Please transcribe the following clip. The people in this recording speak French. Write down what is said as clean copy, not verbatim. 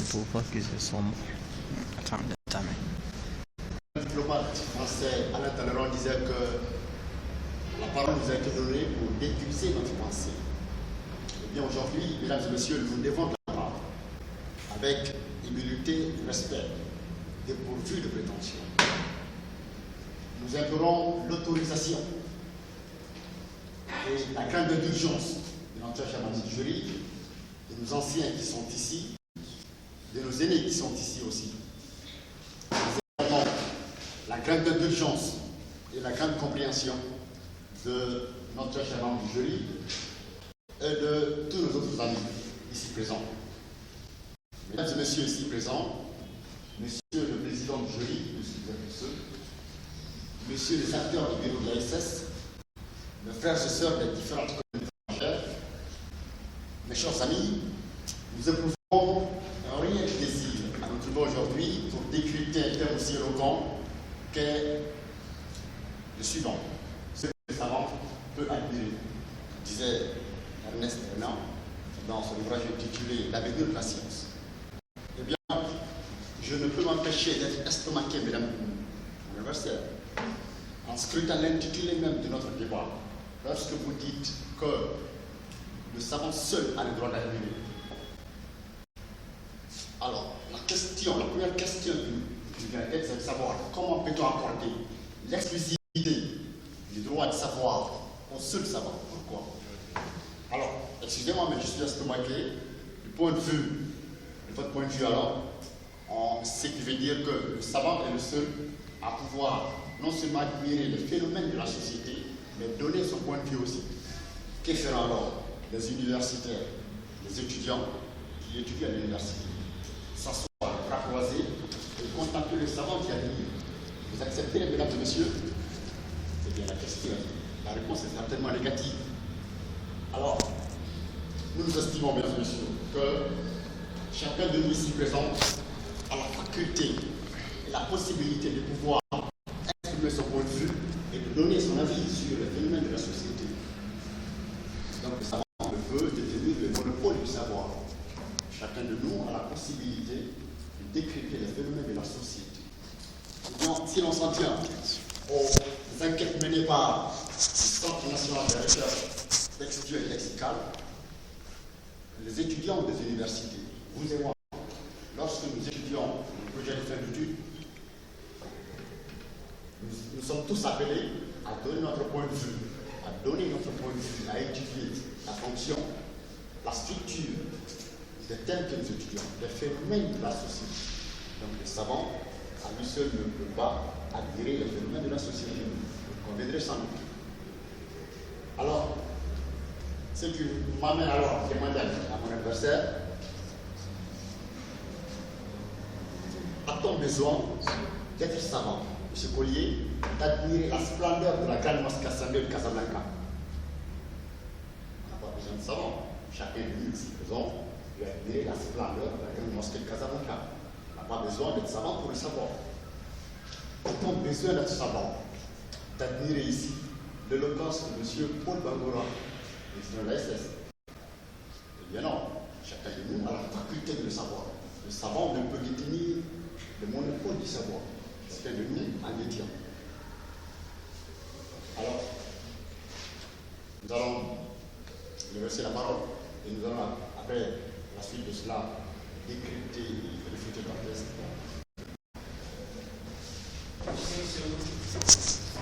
pour pas que ce soit moi. Attends, Le diplomate français Alain Talleyrand disait que la parole nous a été donnée pour décrypter notre pensée. Eh bien aujourd'hui, mesdames et messieurs, nous devons de la parole avec humilité et respect, dépourvu de prétention. Nous implorons l'autorisation et la crainte d'urgence de notre cher jury, de nos anciens qui sont ici, de nos aînés qui sont ici aussi. La crainte d'urgence et la grande compréhension de notre cher du jury et de tous nos autres amis ici présents. Mesdames et messieurs ici présents, monsieur le président du jury, messieurs les acteurs du bureau de l'ASS, mes frères et sœurs des différentes communautés étrangères, mes chers amis, nous éprouvons un réel plaisir à nous trouver aujourd'hui pour décrypter un thème aussi éloquent qu'est le suivant. Ce que le savant peut admirer, disait Ernest Renan dans son ouvrage intitulé L'avenir de la science. Eh bien, je ne peux m'empêcher d'être estomaqué, mesdames, mon adversaire, en scrutant l'intitulé même de notre débat, lorsque vous dites que le savant seul a le droit d'admirer. Alors, la première question qui vient d'être, c'est de savoir comment peut-on accorder l'exclusivité du droit de savoir au seul savant. Pourquoi? Alors, excusez-moi, mais je suis estomaqué. De votre point de vue alors, ce qui veut dire que le savant est le seul à pouvoir non seulement admirer les phénomènes de la société, mais donner son point de vue aussi. Que feront alors les universitaires, les étudiants qui étudient à l'université? S'asseoir, bras croisés et contempler le savant qui admire. Vous acceptez, mesdames et messieurs? Eh bien, la réponse est certainement négative. Alors, nous nous estimons, mesdames et messieurs, que chacun de nous ici présent a la faculté et la possibilité de pouvoir exprimer son point de vue et de donner son avis sur les phénomènes de la société. Donc, le savant ne peut détenir le monopole du savoir. Chacun de nous a la possibilité de décrypter les phénomènes de la société. Donc, si l'on s'en tient aux enquêtes menées par le Centre national de recherche textuelle et lexicale, les étudiants des universités, vous et moi, lorsque nous étudions le projet de fin d'études, nous sommes tous appelés à donner notre point de vue, à étudier la fonction, la structure des thèmes que nous étudions, des phénomènes de la société. Donc le savant, à lui seul, ne peut pas admirer les phénomènes de la société. Vous conviendrez sans doute. Alors, ce qui m'amène alors à demander à mon adversaire, a-t-on besoin d'être savant, M. Collier, d'admirer la splendeur de la grande mosquée assemblée de Casablanca? On n'a pas besoin de savant. Chacun de nous ici présent doit admirer la splendeur de la grande mosquée de Casablanca. On n'a pas besoin d'être savant pour le savoir. A-t-on besoin d'être savant, d'admirer ici l'éloquence de M. Paul Bangura, président de l'ASS? Eh bien non, chacun de nous a la faculté de le savoir. Le savant ne peut détenir le monopole du savoir. Chacun de nous en détient. Alors, nous allons lui laisser la parole et nous allons, après la suite de cela, décrypter et réfuter notre test.